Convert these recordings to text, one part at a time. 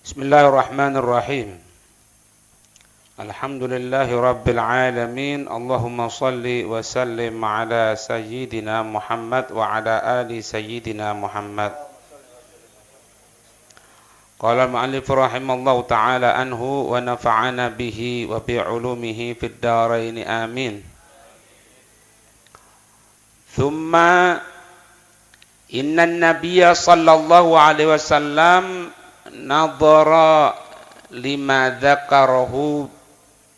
Bismillahirrahmanirrahim. Alhamdulillahi Rabbil Alamin. Allahumma salli wa sallim ala Sayyidina Muhammad wa ala ali Sayyidina Muhammad. Qala al-mu'allif rahimallahu ta'ala anhu wa nafa'ana bihi wa bi'ulumihi fid dharain amin. Thumma inna an-nabiyya sallallahu alaihi wasallam nadhara lima dzakarahu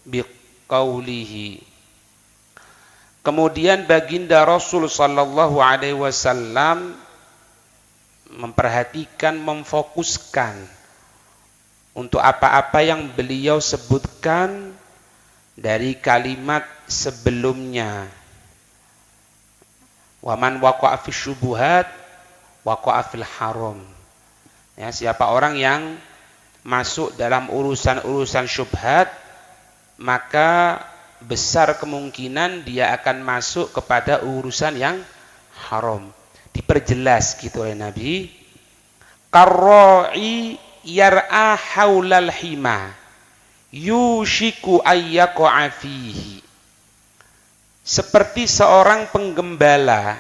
biqaulihi. Kemudian baginda Rasul sallallahu alaihi wasallam memperhatikan, memfokuskan untuk apa-apa yang beliau sebutkan dari kalimat sebelumnya. Wa man waqa'a fi syubuhat waqa'a fil haram. Ya, siapa orang yang masuk dalam urusan-urusan syubhat, maka besar kemungkinan dia akan masuk kepada urusan yang haram. Diperjelas gitu oleh Nabi. Karra'i yar'a haulal hima yushiku ayyaqa fihi. Seperti seorang penggembala,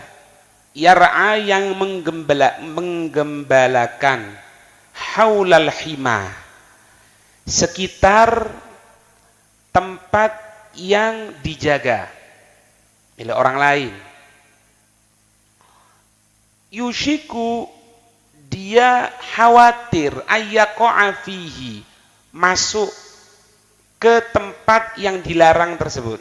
yar'a yang menggembalakan haulal hima, sekitar tempat yang dijaga oleh orang lain. Yushiku, dia khawatir ayyaqa fihi, masuk ke tempat yang dilarang tersebut.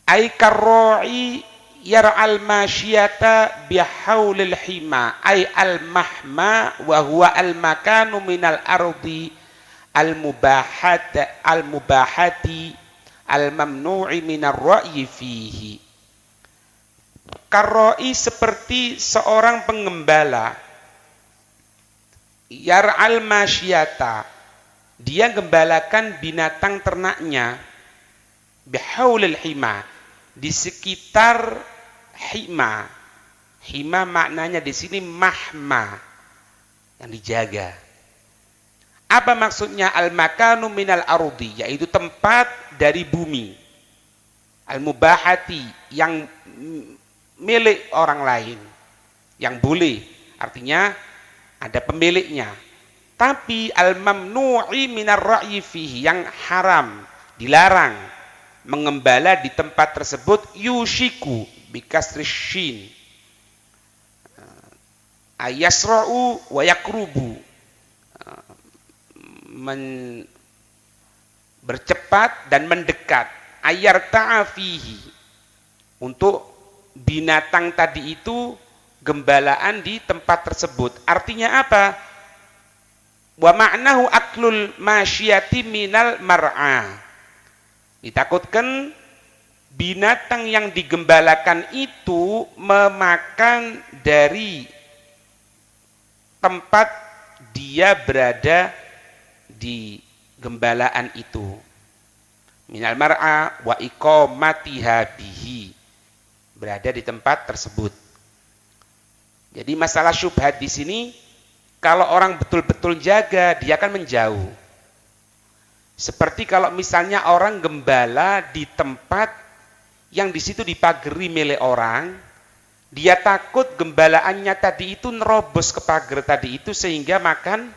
Ay karra'i yar'al masyiyata bihaulil hima ay al mahma wa huwa al makanu minal ardi al mubahati al mamnu'i minar ra'yi fihi. Karra'i seperti seorang penggembala, yar'al masyiyata, dia gembalakan binatang ternaknya, bihaulil hima, di sekitar hima. Hima maknanya di sini mahma, yang dijaga. Apa maksudnya al-makanu minal ardi, yaitu tempat dari bumi. Al-mubahati, yang milik orang lain, yang boleh, artinya ada pemiliknya. Tapi al-mamnu'i minar ra'yi fihi, yang haram, dilarang mengembala di tempat tersebut. Yushiku bikasri shin ayasra'u wa yakrubu, bercepat dan mendekat. Ayarta'a fihi, untuk binatang tadi itu gembalaan di tempat tersebut. Artinya apa? Wa ma'nahu aklul masyiyati minal mar'a, ditakutkan binatang yang digembalakan itu memakan dari tempat dia berada di gembalaan itu. Minal mar'a wa iqamatiha bihi, berada di tempat tersebut. Jadi masalah syubhat di sini, kalau orang betul-betul jaga, dia akan menjauh. Seperti kalau misalnya orang gembala di tempat yang di situ dipagari milik orang, dia takut gembalaannya tadi itu nerobos ke pagar tadi itu sehingga makan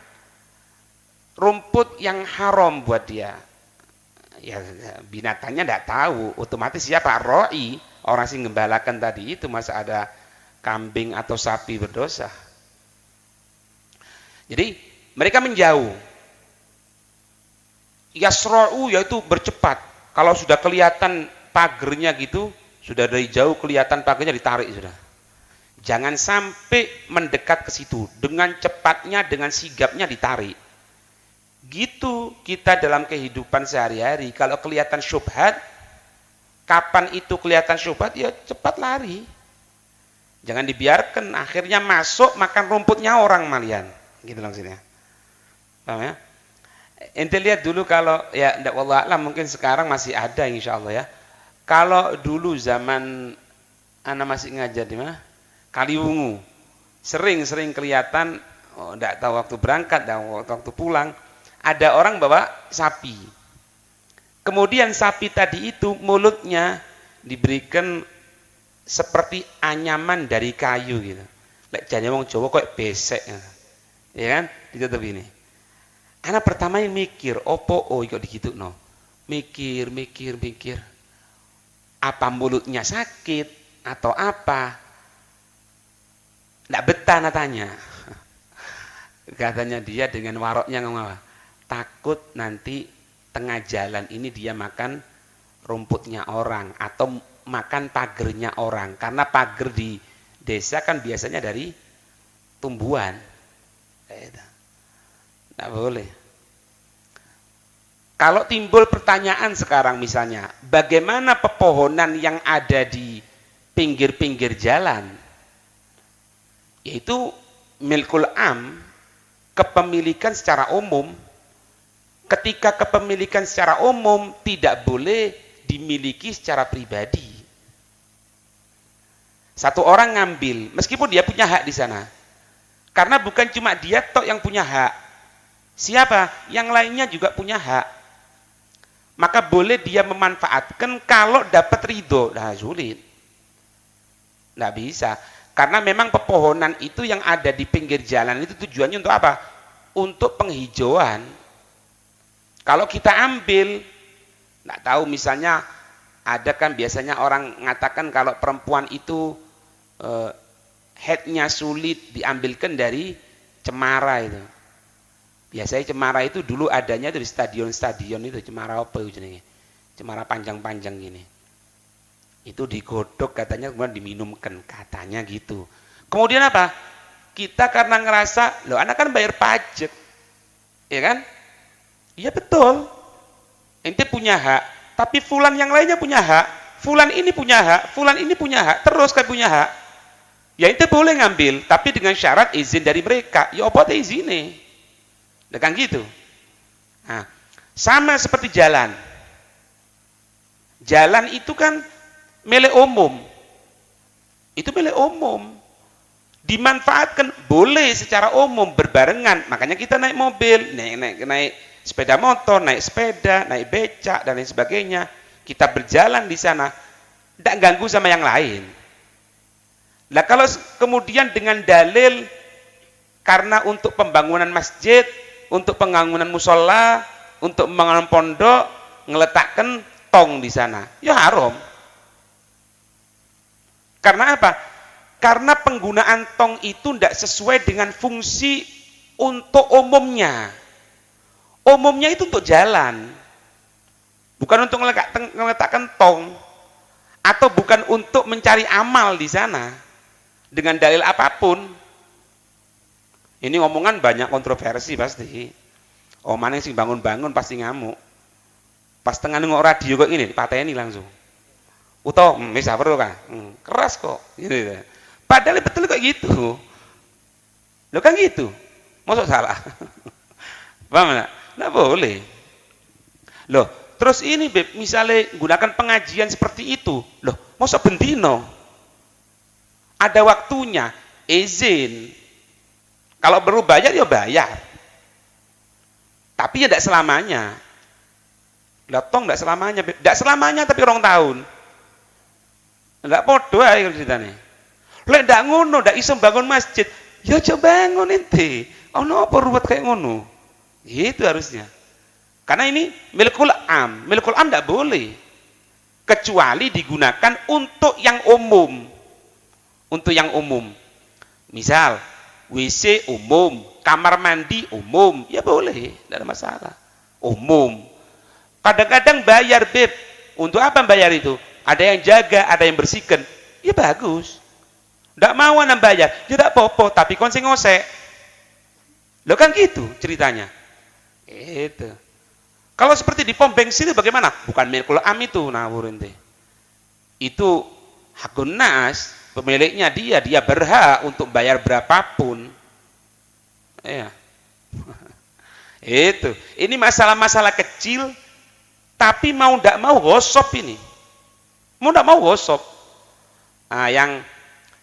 rumput yang haram buat dia. Ya, binatangnya tidak tahu, otomatis siapa? Roi, orang sing gembalakan tadi itu, masa ada kambing atau sapi berdosa. Jadi mereka menjauh. Yasra'u, yaitu bercepat. Kalau sudah kelihatan pagernya gitu, sudah dari jauh kelihatan pagernya, ditarik sudah. Jangan sampai mendekat ke situ. Dengan cepatnya, dengan sigapnya ditarik. Gitu kita dalam kehidupan sehari-hari. Kalau kelihatan syubhat, kapan itu kelihatan syubhat, ya cepat lari. Jangan dibiarkan akhirnya masuk makan rumputnya orang malian. Gitu maksudnya. Paham ya? Ente lihat dulu, kalau ya ndak wallah alam, mungkin sekarang masih ada insyaallah ya. Kalau dulu zaman ana masih ngajar di mana? Kaliwungu. Sering kelihatan Oh, enggak tahu waktu berangkat dan waktu pulang. Ada orang bawa sapi. Kemudian sapi tadi itu mulutnya diberikan seperti anyaman dari kayu gitu. Lek jane wong Jawa kok besek. Ya kan? Ditutup ini. Anak pertama yang mikir, opo kok digitukno. Mikir. Apa mulutnya sakit atau apa? Nggak betah tanya. Katanya dia dengan waroknya ngomong apa? Takut nanti tengah jalan ini dia makan rumputnya orang atau makan pagernya orang, karena pager di desa kan biasanya dari tumbuhan. Nggak boleh. Kalau timbul pertanyaan sekarang misalnya, bagaimana pepohonan yang ada di pinggir-pinggir jalan, yaitu milkul am, kepemilikan secara umum. Ketika kepemilikan secara umum tidak boleh dimiliki secara pribadi. Satu orang ngambil, meskipun dia punya hak di sana. Karena bukan cuma dia tok yang punya hak. Siapa? Yang lainnya juga punya hak. Maka boleh dia memanfaatkan kalau dapat ridho. Nah, sulit. Nggak bisa. Karena memang pepohonan itu yang ada di pinggir jalan itu tujuannya untuk apa? Untuk penghijauan. Kalau kita ambil, nggak tahu misalnya ada kan biasanya orang mengatakan kalau perempuan itu headnya sulit diambilkan dari cemara itu. Biasanya cemara itu dulu adanya itu di stadion-stadion itu, cemara apa itu jenenge? Cemara panjang-panjang gini. Itu digodok katanya kemudian diminumkan katanya gitu. Kemudian apa? Kita karena ngerasa, loh anak kan bayar pajak. Ya kan? Iya betul. Ente punya hak, tapi fulan yang lainnya punya hak. Fulan ini punya hak, fulan ini punya hak, terus kan punya hak. Ya ente boleh ngambil, tapi dengan syarat izin dari mereka. Ya apa teh izinnya? Kan gitu. Nah, sama seperti jalan. Jalan itu kan milik umum. Itu milik umum. Dimanfaatkan boleh secara umum berbarengan. Makanya kita naik mobil, naik sepeda motor, naik sepeda, naik becak dan lain sebagainya. Kita berjalan di sana, tidak ganggu sama yang lain. Nah kalau kemudian dengan dalil karena untuk pembangunan masjid, untuk pembangunan musola, untuk pembangunan pondok, ngeletakkan tong di sana, ya haram. Karena apa? Karena penggunaan tong itu tidak sesuai dengan fungsi untuk umumnya. Umumnya itu untuk jalan, bukan untuk meletakkan tong, atau bukan untuk mencari amal di sana dengan dalil apapun. Ini omongan banyak kontroversi pasti. Omane sing bangun-bangun pasti ngamuk. Pas tengah nengok radio kok ini dipateni langsung. Utoh, wis perlu kan? Keras kok. Gitu. Padahal betul kok gitu. Lo kan gitu. Masuk salah. Paham enggak? Nggak boleh. Loh, terus ini Beb, misalnya gunakan pengajian seperti itu, loh, masa bendino? Ada waktunya, izin. Kalau perlu bayar, ya bayar. Tapi ya tidak selamanya. Lah tong tidak selamanya, Beb. Tidak selamanya tapi orang tahun. Tidak podo aja ceritanya. Lek tidak ngono, tidak iso bangun masjid, ya coba bangun ente. Ono apa ruwet kayak ngono? Itu harusnya. Karena ini milkul am. Milkul am tidak boleh. Kecuali digunakan untuk yang umum. Untuk yang umum. Misal, WC umum, kamar mandi umum. Ya boleh, tidak ada masalah. Umum. Kadang-kadang bayar, Beb. Untuk apa bayar itu? Ada yang jaga, ada yang bersihkan. Ya bagus. Tidak mau anda bayar. Ya tidak apa-apa, tapi kon sing ngosek. Lo kan gitu ceritanya. Itu. Kalau seperti di pom bensin itu bagaimana? Bukan milkul am itu, itu hakun nas, pemiliknya dia berhak untuk bayar berapapun. Ya. Itu. Ini masalah-masalah kecil, tapi mau tidak mau gosop ini. Mau tidak mau gosop. Nah,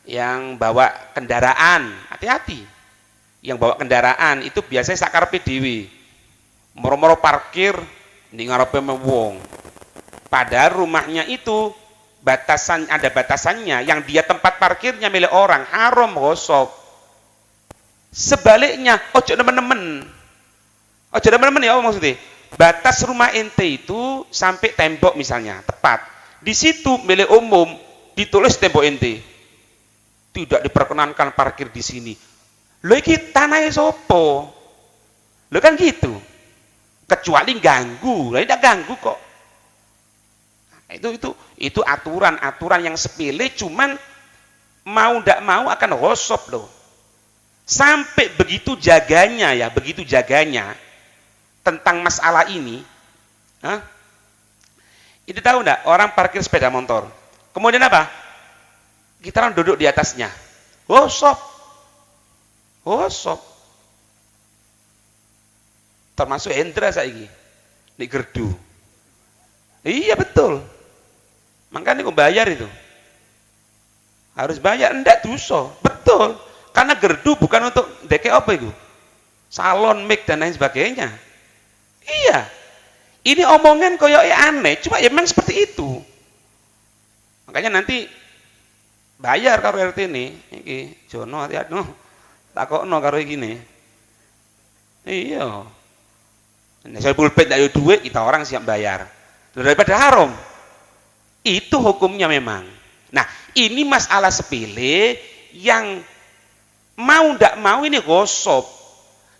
yang bawa kendaraan, hati-hati. yang bawa kendaraan itu biasanya sakarepe dhewe. Moro-moro parkir ning ngarepe wong. Padahal rumahnya itu ada batasannya, yang dia tempat parkirnya milik orang, haram ghosab. Sebaliknya, ojo nemen-nemen. Ojo nemen-nemen ya apa maksudnya? Batas rumah ente itu sampai tembok misalnya, tepat. Di situ milik umum ditulis tembok ente. Tidak diperkenankan parkir di sini. Lho iki tanahnya sopo? Lho kan gitu. Kecuali ganggu. Lah tidak ganggu kok. Itu aturan-aturan yang sepele, cuman mau ndak mau akan ghosab loh. Sampai begitu jaganya tentang masalah ini. Hah? Itu tahu ndak orang parkir sepeda motor. Kemudian apa? Kita orang duduk di atasnya. Ghosab. Termasuk Hendra saiki di gerdu. Iya betul. Makanya kok bayar itu. Harus bayar, enggak dosa. Betul. Karena gerdu bukan untuk deke apa itu? Salon, mic dan lain sebagainya. Iya. Ini omongan koyo aneh, cuma ya memang seperti itu. Makanya nanti bayar karo RT ini. Iki Jono hati-hati no. Takokno karo iki ne. Iya. Nek saya pulpen ndak ada duit, kita orang siap bayar. Daripada haram. Itu hukumnya memang. Nah, ini masalah sepele yang mau ndak mau ini ghosab.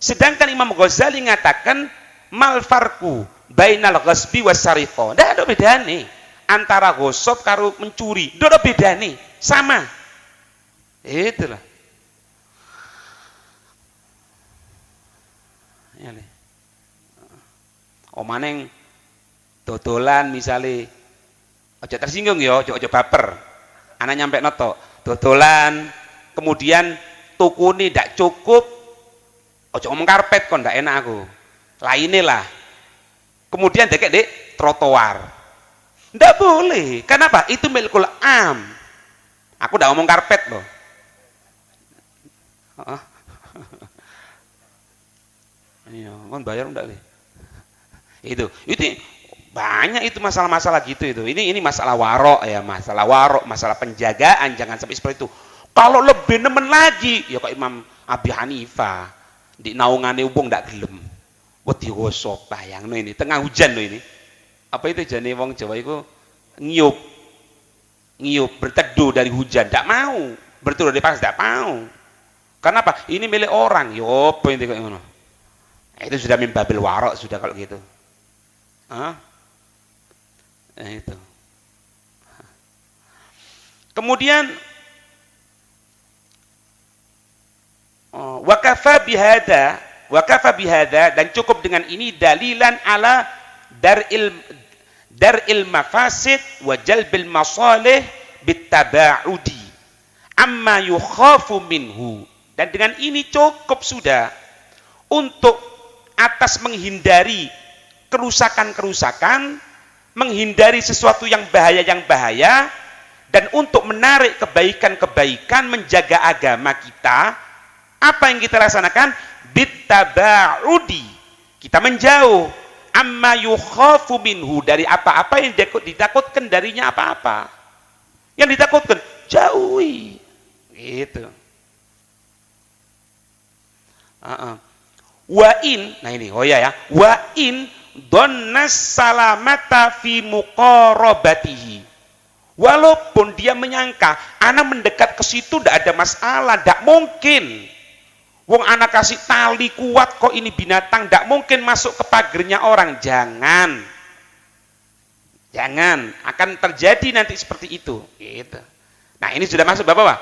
Sedangkan Imam Ghazali mengatakan mal farqu bainal ghasbi was sariqah. Ndak ada bedane antara ghosab karo mencuri. Ndak ada bedane, sama. Itulah. Ya nih. Omaneng dodolan misalnya, ojo tersinggung ya, ojo baper. Anak nyampe noto, dodolan, kemudian tuku ini tidak cukup, ojo ngomong karpet kok tidak enak aku. Lainnya lah. Kemudian deket di trotoar. Tidak boleh. Kenapa? Itu milikul am. Aku tidak ngomong karpet loh. Iya, kan bayar enggak nih? Itu banyak itu masalah-masalah gitu itu. Ini masalah warok ya, masalah penjagaan, jangan sampai seperti itu. Kalau lebih nemen lagi, ya kok Imam Abi Hanifah di naungane ubung ndak gelem. Wedi ghosab, bayangno ini tengah hujan loh ini. Apa itu jane wong Jawa itu ngiyup berteduh dari hujan, ndak mau. Berteduh dari panas ndak mau. Karena apa? Ini milik orang. Yo apa ini kayak ngono. Itu sudah mimbabil warok sudah kalau gitu. Hah? Itu. Kemudian wakafa bihada dan cukup dengan ini dalilan ala dar'il mafasid wa jalbil masalih bitaba'udi amma yukhafu minhu, dan dengan ini cukup sudah untuk atas menghindari kerusakan-kerusakan, menghindari sesuatu yang bahaya, dan untuk menarik kebaikan-kebaikan, menjaga agama kita. Apa yang kita laksanakan? Bittaba'udi. Kita menjauh. Amma yukhafu minhu, dari apa-apa yang ditakutkan darinya apa-apa. Yang ditakutkan, jauhi. Gitu. Wa in, nah ini oh ya, wa in donnas salamata fi muqarabatihi, walaupun dia menyangka anak mendekat ke situ tidak ada masalah, tidak mungkin. Wong anak kasih tali kuat kok, ini binatang tidak mungkin masuk ke pagernya orang. Jangan akan terjadi nanti seperti itu. Gitu. Nah ini sudah masuk bapak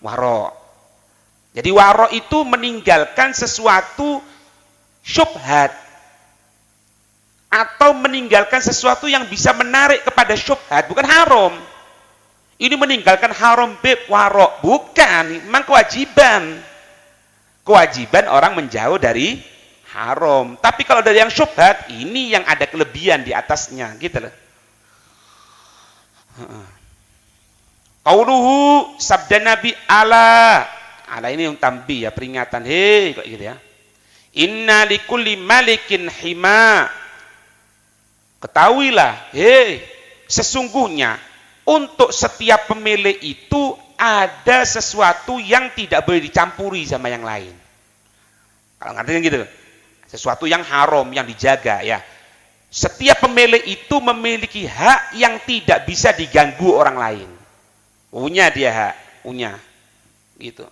waro. Jadi waro itu meninggalkan sesuatu syubhat atau meninggalkan sesuatu yang bisa menarik kepada syubhat, bukan haram. Ini meninggalkan haram beb waro, bukan, memang kewajiban orang menjauh dari haram. Tapi kalau dari yang syubhat, ini yang ada kelebihan di atasnya, gitu loh. Qauluhu, sabda Nabi, ala Ala ini tambi ya, peringatan. Hei, kok gitu ya. Inna likulli malikin hima. Ketahuilah, hei, sesungguhnya untuk setiap pemilik itu ada sesuatu yang tidak boleh dicampuri sama yang lain. Kalau ngerti kan gitu. Sesuatu yang haram, yang dijaga ya. Setiap pemilik itu memiliki hak yang tidak bisa diganggu orang lain. Punya dia hak, punya. Gitu.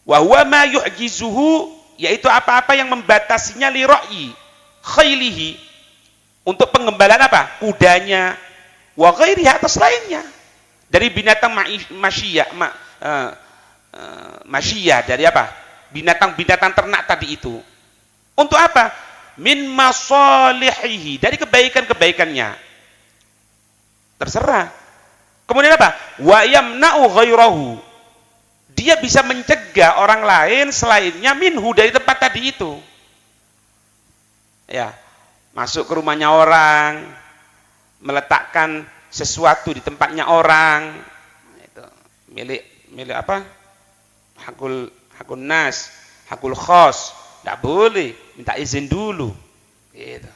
Wa huwa ma yu'jizuhu, yaitu apa-apa yang membatasinya li ra'yi khailihi, untuk pengembalaan apa? Kudanya, wa ghairiha, atas lainnya. Dari binatang masyiyah, dari apa? Binatang-binatang ternak tadi itu. Untuk apa? Min masalihihi, dari kebaikan-kebaikannya. Terserah. Kemudian apa? Wa yamna'u ghairahu, dia bisa mencegah orang lain selainnya minhu, dari tempat tadi itu. Ya, masuk ke rumahnya orang, meletakkan sesuatu di tempatnya orang, itu milik apa? Hakul nas, hakul khos, tidak boleh, minta izin dulu. Gitu.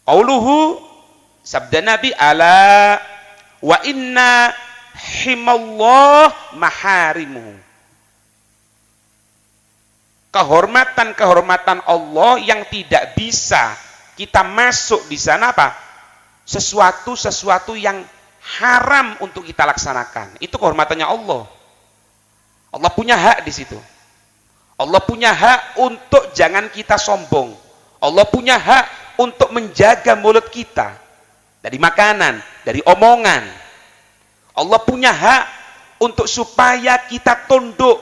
Qauluhu, sabda Nabi, ala wa inna himallah maharimuhu. Kehormatan Allah yang tidak bisa kita masuk di sana apa? Sesuatu yang haram untuk kita laksanakan. Itu kehormatannya Allah. Allah punya hak di situ. Allah punya hak untuk jangan kita sombong. Allah punya hak untuk menjaga mulut kita dari makanan, dari omongan. Allah punya hak untuk supaya kita tunduk.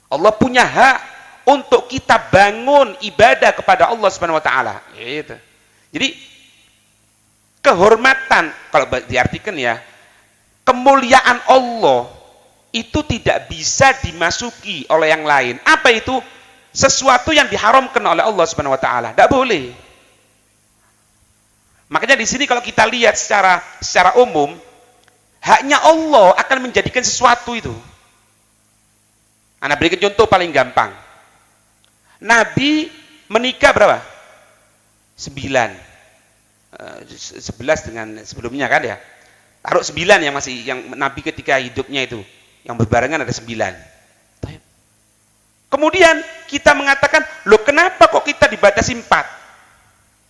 Allah punya hak untuk kita bangun ibadah kepada Allah Subhanahu wa taala. Gitu. Jadi kehormatan, kalau diartikan ya, kemuliaan Allah itu tidak bisa dimasuki oleh yang lain. Apa itu? Sesuatu yang diharamkan oleh Allah Subhanahu wa taala. Tidak boleh. Makanya di sini kalau kita lihat secara umum, haknya Allah akan menjadikan sesuatu itu. Anda berikan contoh paling gampang. Nabi menikah berapa? 9. 11 dengan sebelumnya kan ya. Taruh 9 yang Nabi ketika hidupnya itu. Yang berbarengan ada 9. Kemudian kita mengatakan, loh kenapa kok kita dibatasi 4?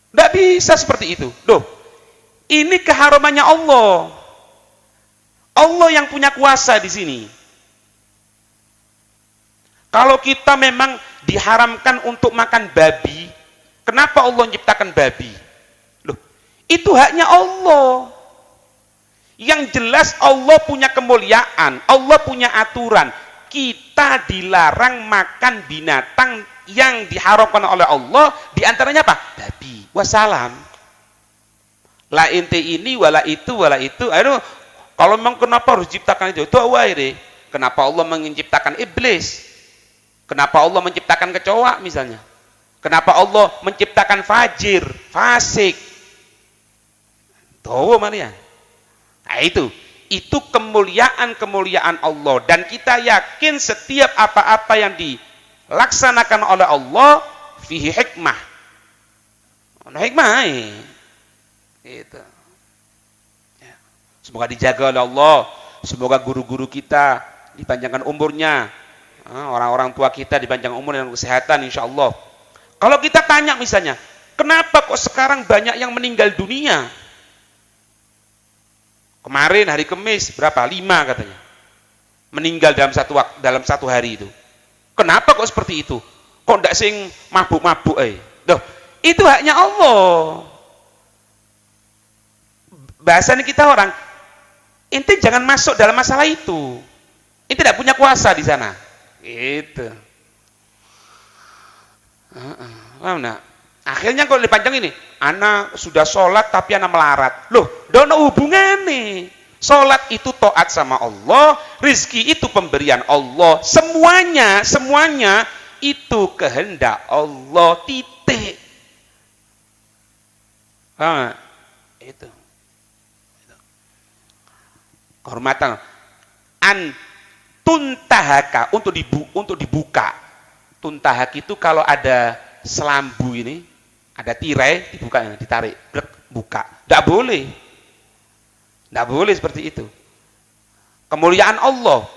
Tidak bisa seperti itu. Loh, ini keharamannya Allah. Allah yang punya kuasa di sini. Kalau kita memang diharamkan untuk makan babi, kenapa Allah menciptakan babi? Loh, itu haknya Allah. Yang jelas Allah punya kemuliaan, Allah punya aturan. Kita dilarang makan binatang yang diharamkan oleh Allah, diantaranya apa? Babi. Wassalam. La inti ini, wala itu, wala itu. Aduh, kalau memang kenapa harus diciptakan itu? Itu waire. Kenapa Allah menciptakan iblis? Kenapa Allah menciptakan kecoa misalnya? Kenapa Allah menciptakan fajir, fasik? Tahu mana ya? Nah itu kemuliaan Allah, dan kita yakin setiap apa-apa yang dilaksanakan oleh Allah fihi hikmah. Ada hikmah. Itu. Ya. Semoga dijaga oleh Allah. Semoga guru-guru kita dipanjangkan umurnya. Orang-orang tua kita dipanjang umur dan kesehatan insya Allah. Kalau kita tanya misalnya, kenapa kok sekarang banyak yang meninggal dunia? Kemarin hari Kamis berapa? 5 katanya. Meninggal dalam satu hari itu. Kenapa kok seperti itu? Kok ndak sing mabuk-mabuk Loh, itu haknya Allah. Bahasanya kita orang, ente jangan masuk dalam masalah itu. Ente tidak punya kuasa di sana. Gitu. Nah, akhirnya kalau dipanjang ini, anak sudah sholat tapi anak melarat. Loh, dono hubungan nih. Sholat itu taat sama Allah, rizki itu pemberian Allah. Semuanya itu kehendak Allah. Titik. Itu. kehormatan. An tuntahaka, untuk dibuka. Tuntahak itu kalau ada selambu ini, ada tirai, dibuka, ditarik, buka. Tidak boleh. Tidak boleh seperti itu. Kemuliaan Allah,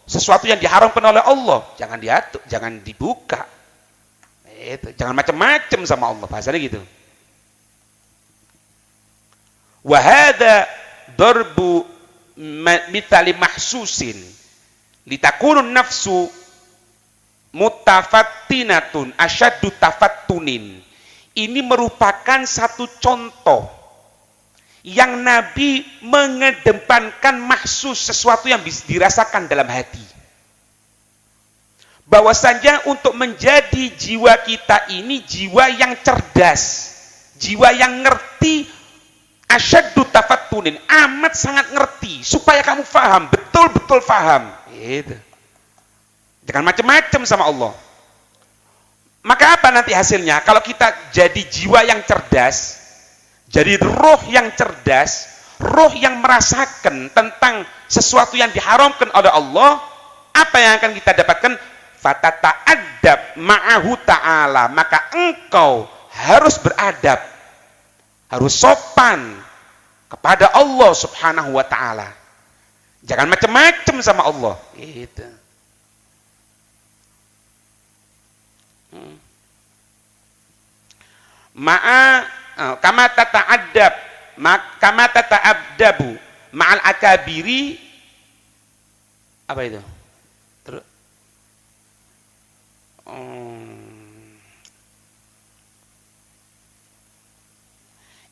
sesuatu yang diharamkan oleh Allah, jangan diatur, jangan dibuka. Itu, jangan macam-macam sama Allah, bahasanya gitu. Wa hadza darbu mithali mahsusin litakunun nafsu mutafattinatun asyaddu tafattunin. Ini merupakan satu contoh yang Nabi mengedepankan mahsus, sesuatu yang bisa dirasakan dalam hati. Bahwasanya untuk menjadi jiwa kita ini jiwa yang cerdas, jiwa yang ngerti, asyaddu tafattunin, amat sangat ngerti, supaya kamu faham, betul-betul faham. Gitu. Jangan macam-macam sama Allah. Maka apa nanti hasilnya? Kalau kita jadi jiwa yang cerdas, jadi roh yang cerdas, roh yang merasakan tentang sesuatu yang diharamkan oleh Allah, apa yang akan kita dapatkan? Fatata'adab ma'ahu ta'ala, maka engkau harus beradab, harus sopan kepada Allah subhanahu wa ta'ala. Jangan macam-macam sama Allah. Gitu. Kama tata'abdabu ma'al akabiri, apa itu? Terus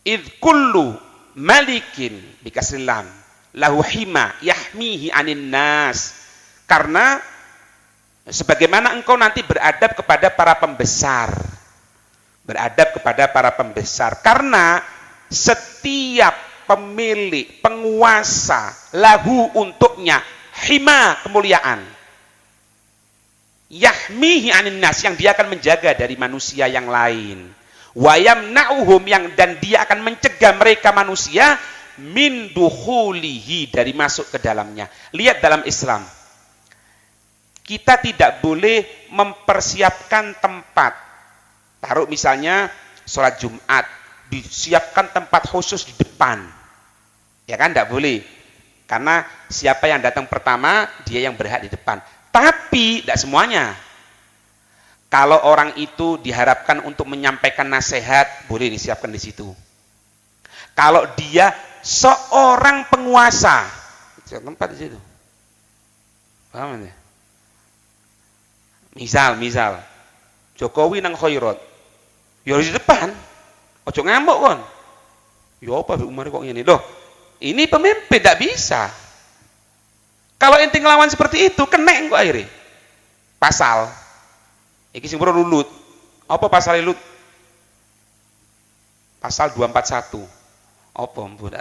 id kullu malikin bikasril lam lahu hima yahmihi anin nas, karena sebagaimana engkau nanti beradab kepada para pembesar, beradab kepada para pembesar, karena setiap pemilik, penguasa, lahu untuknya, hima kemuliaan, yahmihi anin nas, yang dia akan menjaga dari manusia yang lain, wayamna'uhum, yang dan dia akan mencegah mereka manusia min dukhulihi, dari masuk ke dalamnya. Lihat dalam Islam, kita tidak boleh mempersiapkan tempat. Taruh misalnya sholat Jumat, disiapkan tempat khusus di depan. Ya kan, tidak boleh. Karena siapa yang datang pertama, dia yang berhak di depan. Tapi tidak semuanya. Kalau orang itu diharapkan untuk menyampaikan nasihat, boleh disiapkan di situ. Kalau dia seorang penguasa, tempat di situ. Paham ya? Misal Jokowi nang khairat, ya harus di depan. Ojo ngamuk kon. Ya apa Umar kok ini? Loh, ini pemimpin, tidak bisa. Kalau ente ngelawan seperti itu, kena engko akhirnya. Pasal iki sing perlu lulut. Apa pasal lulut? Pasal 241. Apa mbok?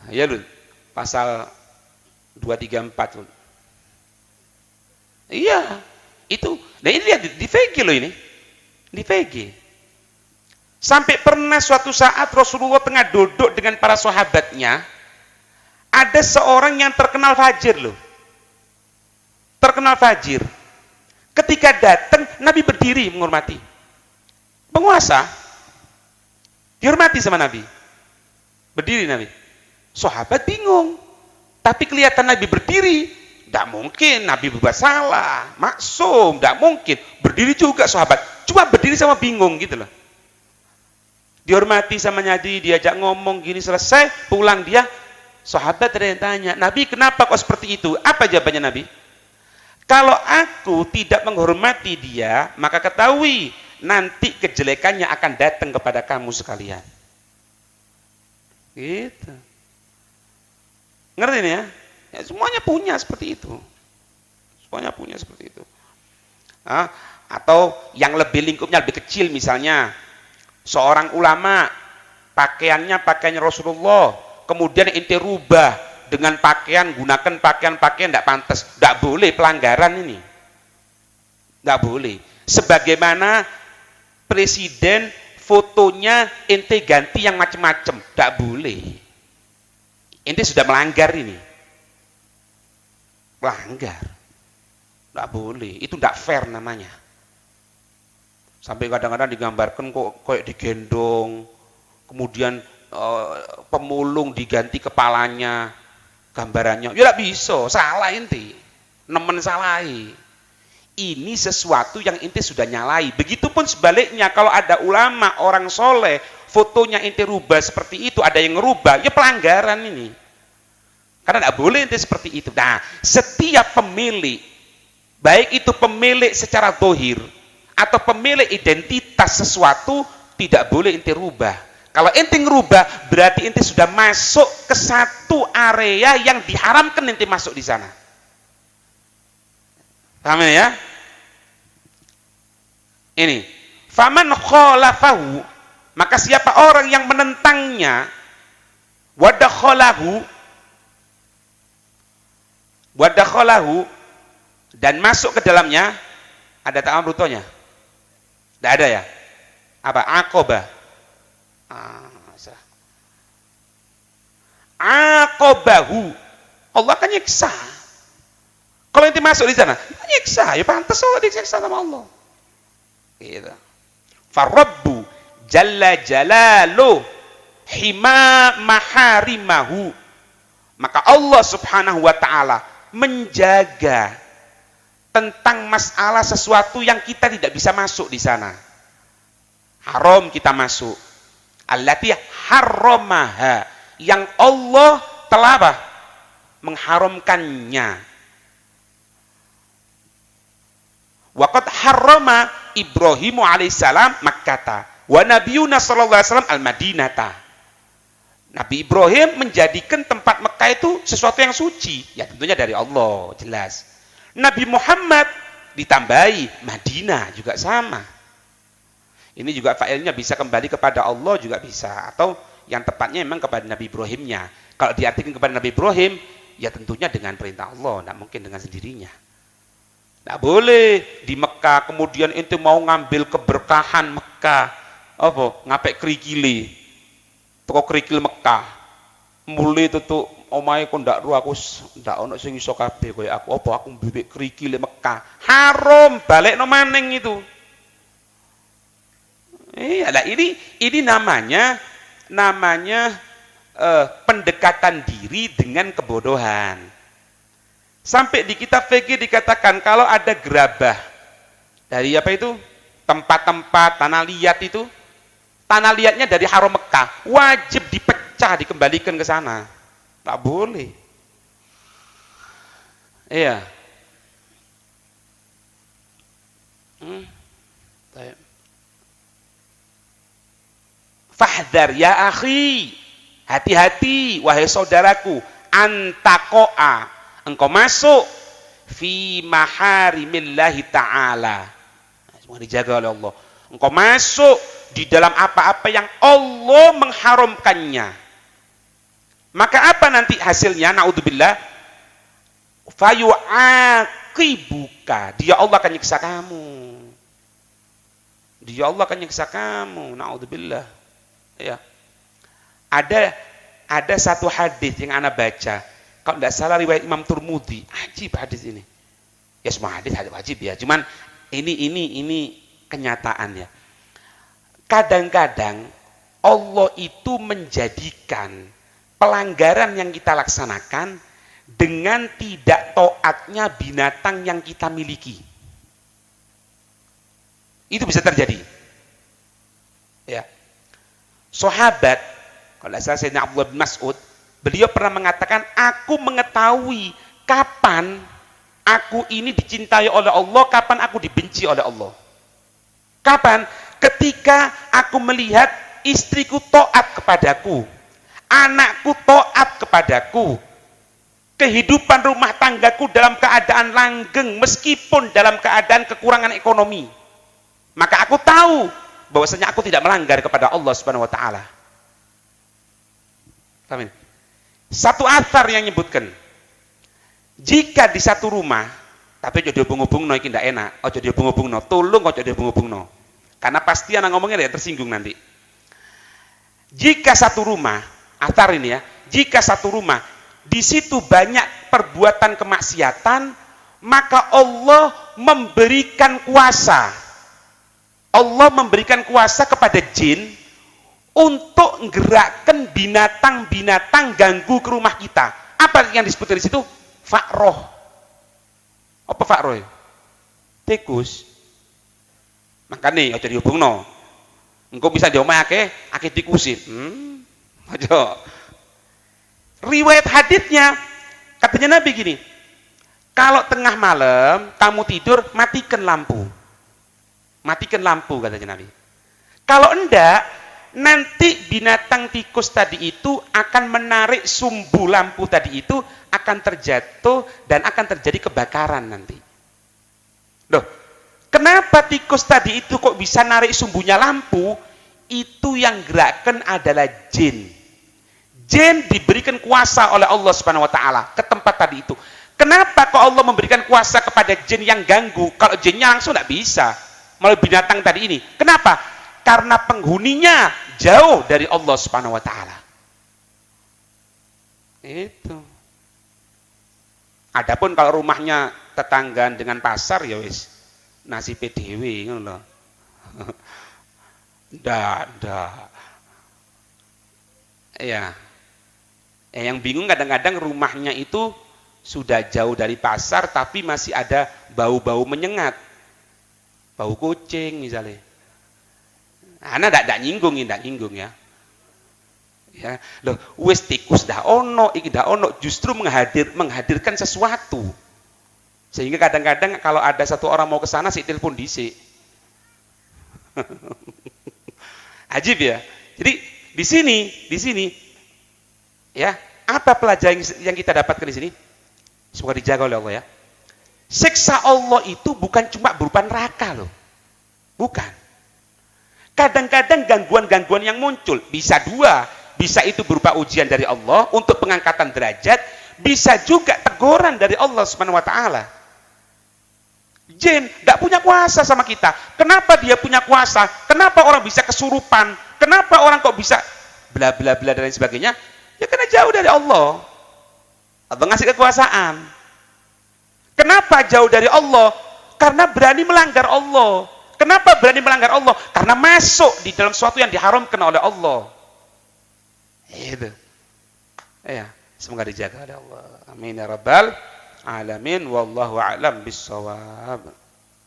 Ya Lut. Pasal 234. Iya, itu. Nah ini lihat di VG loh ini. Di VG. Sampai pernah suatu saat Rasulullah tengah duduk dengan para sahabatnya, ada seorang yang terkenal fajir loh. Terkenal fajir. Ketika datang, Nabi berdiri menghormati. Penguasa dihormati sama Nabi. Berdiri Nabi. Sahabat bingung. Tapi kelihatan Nabi berdiri, tidak mungkin Nabi berbuat salah, maksum, tidak mungkin. Berdiri juga sahabat, cuma berdiri sama bingung gitu loh. Dihormati sama Nabi, diajak ngomong gini, selesai, pulang dia. Sahabat tanya, Nabi kenapa kok seperti itu? Apa jawabannya Nabi? Kalau aku tidak menghormati dia, maka ketahui nanti kejelekannya akan datang kepada kamu sekalian. Gitu. Ngerti nih ya? Ya, semuanya punya seperti itu. Semuanya punya seperti itu. Nah, atau yang lebih lingkupnya lebih kecil, misalnya seorang ulama pakaiannya Rasulullah, kemudian ente rubah dengan pakaian, gunakan pakaian tidak pantas, tidak boleh, pelanggaran ini. Tidak boleh. Sebagaimana presiden fotonya ente ganti yang macam-macam, tidak boleh. Ente sudah melanggar ini. Melanggar. Nggak boleh. Itu nggak fair namanya. Sampai kadang-kadang digambarkan kok kayak digendong, kemudian pemulung diganti kepalanya, gambarannya. Ya nggak bisa, salah ente. Nemen salahi. Ini sesuatu yang ente sudah nyalai. Begitupun sebaliknya, kalau ada ulama, orang soleh, fotonya ente rubah seperti itu, ada yang ngerubah, ya pelanggaran ini. Karena tidak boleh ente seperti itu. Nah, setiap pemilik, baik itu pemilik secara dohir, atau pemilik identitas sesuatu, tidak boleh ente rubah. Kalau ente ngerubah, berarti ente sudah masuk ke satu area yang diharamkan ente masuk di sana. Paham ya? Ini, faman khalafahu, maka siapa orang yang menentangnya, wadakhalahu, dan masuk ke dalamnya, ada ta'am rutonya? Tidak ada ya? Apa? Aqobah. Aqobahu. Allah kan nyiksa. Kalau nanti masuk di sana, nyiksa. Ya pantas Allah disiksa sama Allah. Gitu. Farabbu jalla jalaluh hima maharimahu. Maka Allah subhanahu wa ta'ala menjaga tentang masalah sesuatu yang kita tidak bisa masuk di sana. Haram kita masuk. Allati harramaha, yang Allah telah apa? Mengharamkannya. Waqad harrama Ibrahimu alaihissalam Makkata wa nabiyuna sallallahu alaihi wasallam al-Madinata. Nabi Ibrahim menjadikan tempat Mekah itu sesuatu yang suci, ya tentunya dari Allah, jelas. Nabi Muhammad ditambahi Madinah juga sama. Ini juga failnya bisa kembali kepada Allah juga bisa, atau yang tepatnya memang kepada Nabi Ibrahimnya. Kalau diartikan kepada Nabi Ibrahim, ya tentunya dengan perintah Allah, tidak mungkin dengan sendirinya. Tidak boleh di Mekah kemudian itu mau ngambil keberkahan Mekah, apa ngapek kerikili, toko kerikil Mekah, mulai tutup omahe kok ndak ru aku ndak ono sing iso kabeh koyo aku, apa aku mbibik kerikil Mekah, haram, balekno maning itu. Lah ini namanya pendekatan diri dengan kebodohan. Sampai di kitab fikih dikatakan kalau ada gerabah dari apa itu? Tempat-tempat tanah liat itu, tanah liatnya dari haram Mekah, wajib dipecah, dikembalikan ke sana. Tak boleh. Iya. Fahdar ya akhi, hati-hati wahai saudaraku, antakoa, engkau masuk fi maharimillahi ta'ala. Semua dijaga oleh Allah. Engkau masuk di dalam apa-apa yang Allah mengharamkannya. Maka apa nanti hasilnya? Naudzubillah. Fayu'aqibuka. Dia Allah akan nyiksa kamu. Dia Allah akan nyiksa kamu. Naudzubillah. Ya. Ada satu hadis yang ana baca. Kalau tidak salah riwayat Imam Turmudi, ajib hadis ini. Ya semua hadis wajib ya, cuman ini kenyataan ya. Kadang-kadang Allah itu menjadikan pelanggaran yang kita laksanakan dengan tidak taatnya binatang yang kita miliki. Itu bisa terjadi. Ya. Sahabat, kalau tidak salah Sayyidina Abdullah bin Mas'ud, beliau pernah mengatakan, aku mengetahui kapan aku ini dicintai oleh Allah, kapan aku dibenci oleh Allah. Kapan? Ketika aku melihat istriku taat kepadaku, anakku taat kepadaku, kehidupan rumah tanggaku dalam keadaan langgeng meskipun dalam keadaan kekurangan ekonomi. Maka aku tahu bahwasanya aku tidak melanggar kepada Allah Subhanahu wa taala. Amin. Satu athar yang menyebutkan, jika di satu rumah, tapi ojo diobong-obongno iki ndak enak, ojo diobong-obongno, tolong ojo diobong-obongno. Karena pasti anak ngomongnya dia tersinggung nanti. Jika satu rumah, athar ini ya, jika satu rumah di situ banyak perbuatan kemaksiatan, maka Allah memberikan kuasa. Allah memberikan kuasa kepada jin untuk menggerakkan binatang-binatang ganggu ke rumah kita. Apa yang disebut di situ? Fakroh. Apa fakroh? Tikus. Makanya aja dihubungno. Engkau bisa diomake, akeh tikusin. Aja. Riwayat haditsnya katanya Nabi gini, kalau tengah malam kamu tidur, matikan lampu. Matikan lampu katanya Nabi. Kalau enggak, nanti binatang tikus tadi itu akan menarik sumbu lampu tadi itu, akan terjatuh dan akan terjadi kebakaran nanti. Loh, kenapa tikus tadi itu kok bisa narik sumbunya lampu? Itu yang gerakkan adalah jin. Jin diberikan kuasa oleh Allah Subhanahu wa taala ke tempat tadi itu. Kenapa kok Allah memberikan kuasa kepada jin yang ganggu? Kalau jinnya langsung tidak bisa melalui binatang tadi ini. Kenapa? Karena penghuninya jauh dari Allah Subhanahu wa taala. Itu. Adapun kalau rumahnya tetanggaan dengan pasar ya wis nasibe dhewe ngono lho. Ndak. Ya. Yang bingung kadang-kadang rumahnya itu sudah jauh dari pasar tapi masih ada bau-bau menyengat. Bau kucing misalnya. Ana ndak nyinggung ya. Ya, loh, wis tikus dah ono, iki dah ono, justru menghadirkan sesuatu. Sehingga kadang-kadang kalau ada satu orang mau ke sana sih telepon dhisik. Ajib ya. Jadi di sini ya, apa pelajaran yang kita dapatkan di sini? Semoga dijaga oleh Allah ya. Siksa Allah itu bukan cuma berupa neraka loh. Bukan. Kadang-kadang gangguan-gangguan yang muncul bisa dua, bisa itu berupa ujian dari Allah untuk pengangkatan derajat, bisa juga teguran dari Allah Subhanahu wa taala. Jin tidak punya kuasa sama kita. Kenapa dia punya kuasa? Kenapa orang bisa kesurupan? Kenapa orang kok bisa bla bla bla dan lain sebagainya? Ya karena jauh dari Allah. Allah ngasih kekuasaan. Kenapa jauh dari Allah? Karena berani melanggar Allah. Kenapa berani melanggar Allah? Karena masuk di dalam sesuatu yang diharamkan oleh Allah. Itu. Ya, semoga dijaga oleh Allah. Amin ya rabbal alamin. Wallahu a'lam bissawab.